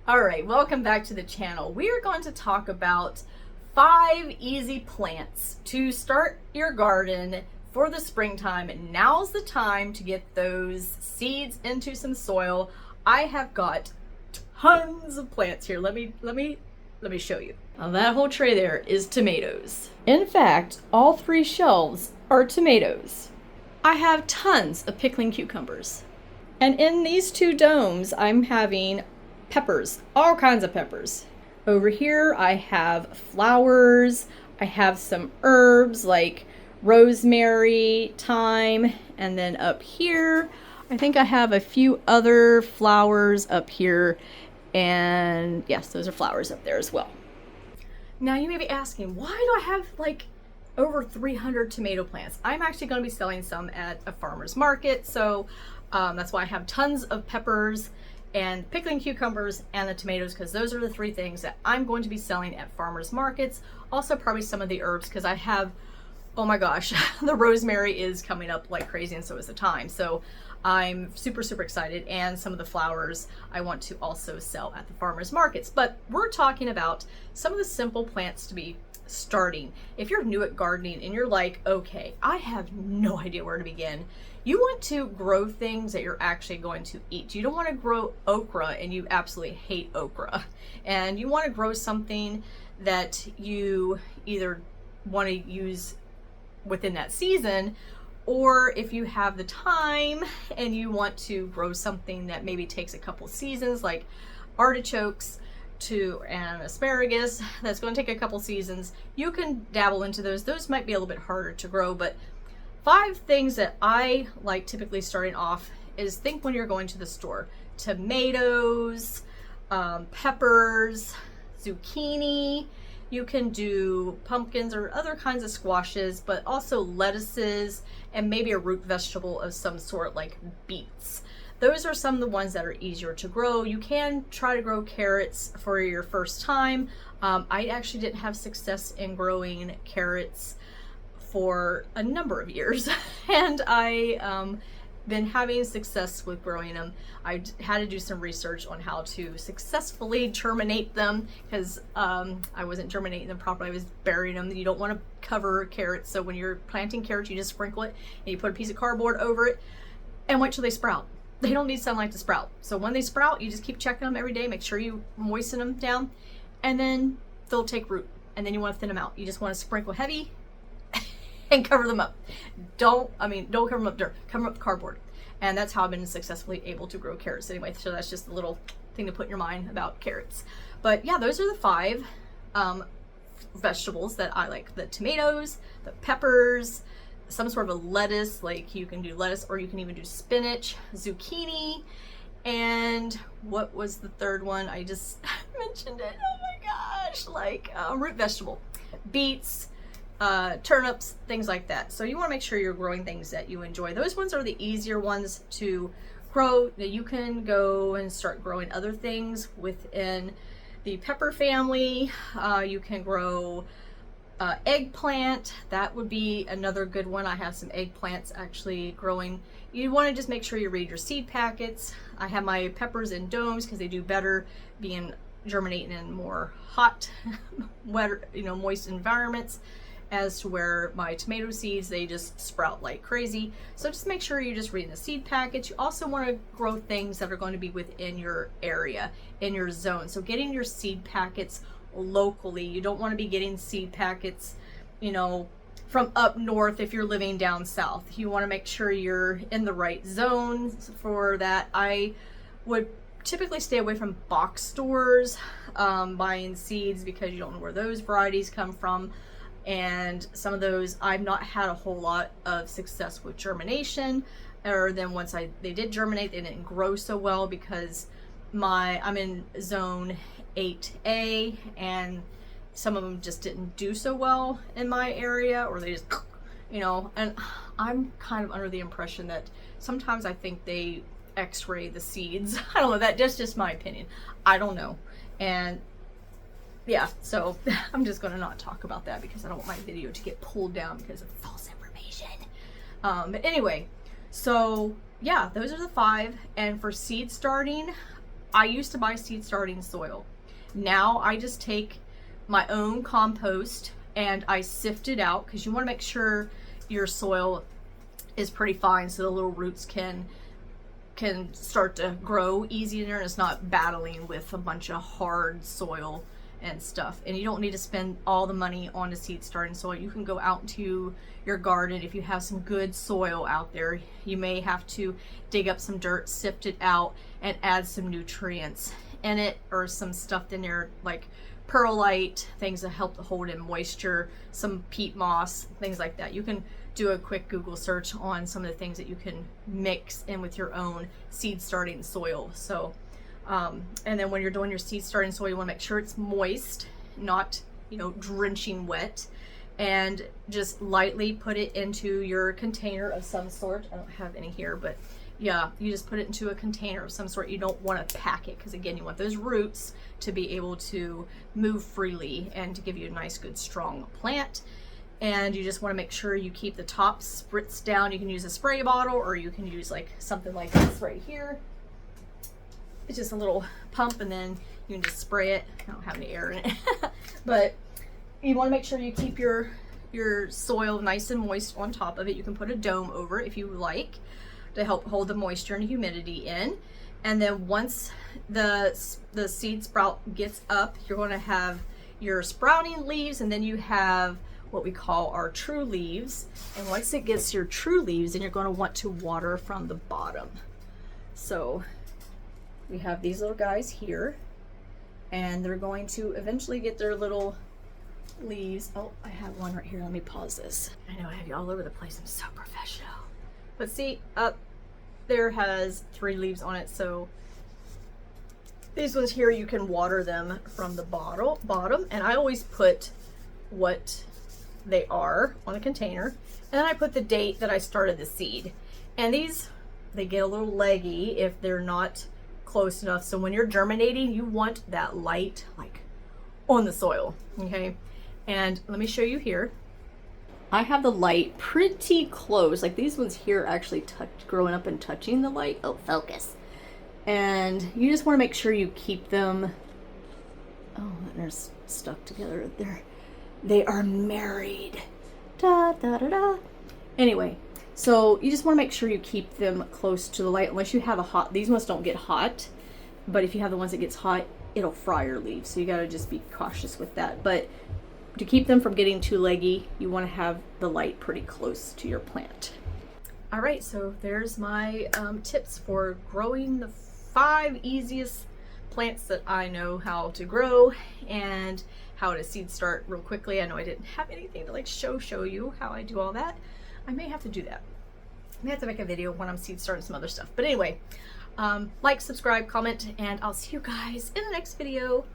All right, welcome back to the channel. We are going to talk about 5 easy plants to start your garden for the springtime. Now's the time to get those seeds into some soil. I have got tons of plants here. Let me show you. Now that whole tray there is tomatoes. In fact, all 3 shelves are tomatoes. I have tons of pickling cucumbers. And in these 2 domes, I'm having peppers, all kinds of peppers. Over here I have flowers, I have some herbs like rosemary, thyme, and then up here I think I have a few other flowers up here, and yes, those are flowers up there as well. Now you may be asking, why do I have like over 300 tomato plants? I'm actually going to be selling some at a farmer's market, so that's why I have tons of peppers and pickling cucumbers and the tomatoes, because those are the 3 things that I'm going to be selling at farmers markets. Also probably some of the herbs, because I have, oh my gosh, the rosemary is coming up like crazy, and so is the thyme. So I'm super excited, and some of the flowers I want to also sell at the farmers markets. But we're talking about some of the simple plants to be starting. If you're new at gardening and you're like, okay, I have no idea where to begin, you want to grow things that you're actually going to eat. You don't want to grow okra and you absolutely hate okra. And you want to grow something that you either want to use within that season, or if you have the time and you want to grow something that maybe takes a couple seasons, like artichokes and asparagus, that's going to take a couple seasons, you can dabble into those. Those might be a little bit harder to grow, but 5 things that I like typically starting off is, think when you're going to the store: tomatoes, peppers, zucchini. You can do pumpkins or other kinds of squashes, but also lettuces and maybe a root vegetable of some sort like beets. Those are some of the ones that are easier to grow. You can try to grow carrots for your first time. I actually didn't have success in growing carrots for a number of years, and I been having success with growing them. I had to do some research on how to successfully germinate them, because I wasn't germinating them properly. I was burying them. You don't want to cover carrots, so when you're planting carrots, you just sprinkle it and you put a piece of cardboard over it and wait till they sprout. They don't need sunlight to sprout. So when they sprout, you just keep checking them every day. Make sure you moisten them down, and then they'll take root. And then you want to thin them out. You just want to sprinkle heavy and cover them up. Don't cover them up dirt, cover them up with cardboard. And that's how I've been successfully able to grow carrots anyway. So that's just a little thing to put in your mind about carrots. But yeah, those are the 5 vegetables that I like: the tomatoes, the peppers, some sort of a lettuce, like you can do lettuce, or you can even do spinach, zucchini, and what was the 3rd one? I just mentioned it. Oh my gosh, like root vegetable, beets, turnips, things like that. So you want to make sure you're growing things that you enjoy. Those ones are the easier ones to grow. Now you can go and start growing other things within the pepper family. You can grow eggplant. That would be another good one. I have some eggplants actually growing. You want to just make sure you read your seed packets. I have my peppers in domes because they do better being germinating in more hot, wetter, moist environments, as to where my tomato seeds, they just sprout like crazy. So just make sure you're just reading the seed packets. You also want to grow things that are going to be within your area, in your zone. So getting your seed packets locally. You don't want to be getting seed packets, from up north if you're living down south. You want to make sure you're in the right zones for that. I would typically stay away from box stores buying seeds, because you don't know where those varieties come from. And some of those, I've not had a whole lot of success with germination, or then once they did germinate, they didn't grow so well, because I'm in zone 8A, and some of them just didn't do so well in my area, or they just, and I'm kind of under the impression that sometimes I think they x-ray the seeds. I don't know, that's just my opinion. I don't know. And yeah, so I'm just going to not talk about that, because I don't want my video to get pulled down because of false information. But anyway, so yeah, those are the 5. And for seed starting, I used to buy seed starting soil. Now I just take my own compost and I sift it out, because you want to make sure your soil is pretty fine so the little roots can start to grow easier and it's not battling with a bunch of hard soil and stuff. And you don't need to spend all the money on a seed starting soil. You can go out into your garden. If you have some good soil out there, you may have to dig up some dirt, sift it out, and add some nutrients in it, or some stuff in there like perlite, things that help to hold in moisture, some peat moss, things like that. You can do a quick Google search on some of the things that you can mix in with your own seed starting soil. So and then when you're doing your seed starting soil, you want to make sure it's moist, not, you know, drenching wet, and just lightly put it into your container of some sort. I don't have any here, but yeah, you just put it into a container of some sort. You don't want to pack it, because again, you want those roots to be able to move freely and to give you a nice, good, strong plant. And you just want to make sure you keep the top spritzed down. You can use a spray bottle, or you can use like something like this right here. It's just a little pump, and then you can just spray it. I don't have any air in it. But you want to make sure you keep your soil nice and moist on top of it. You can put a dome over it if you like, to help hold the moisture and humidity in. And then once the seed sprout gets up, you're going to have your sprouting leaves, and then you have what we call our true leaves. And once it gets your true leaves, then you're going to want to water from the bottom. So we have these little guys here, and they're going to eventually get their little leaves. Oh, I have one right here. Let me pause this. I know I have you all over the place. I'm so professional. But see, up there has 3 leaves on it. So these ones here, you can water them from the bottom. And I always put what they are on the container. And then I put the date that I started the seed. And these, they get a little leggy if they're not close enough. So when you're germinating, you want that light like on the soil, okay? And let me show you here. I have the light pretty close. Like these ones here actually growing up and touching the light. Oh, focus. And you just want to make sure you keep them. Oh, they're stuck together. They are married. Da da da da. Anyway, so you just want to make sure you keep them close to the light, unless you have a hot. These ones don't get hot, but if you have the ones that gets hot, it'll fry your leaves. So you got to just be cautious with that. But to keep them from getting too leggy, you want to have the light pretty close to your plant. All right, so there's my tips for growing the 5 easiest plants that I know how to grow, and how to seed start real quickly. I know I didn't have anything to like show you how I do all that. I may have to do that. I may have to make a video when I'm seed starting some other stuff. But anyway, like, subscribe, comment, and I'll see you guys in the next video.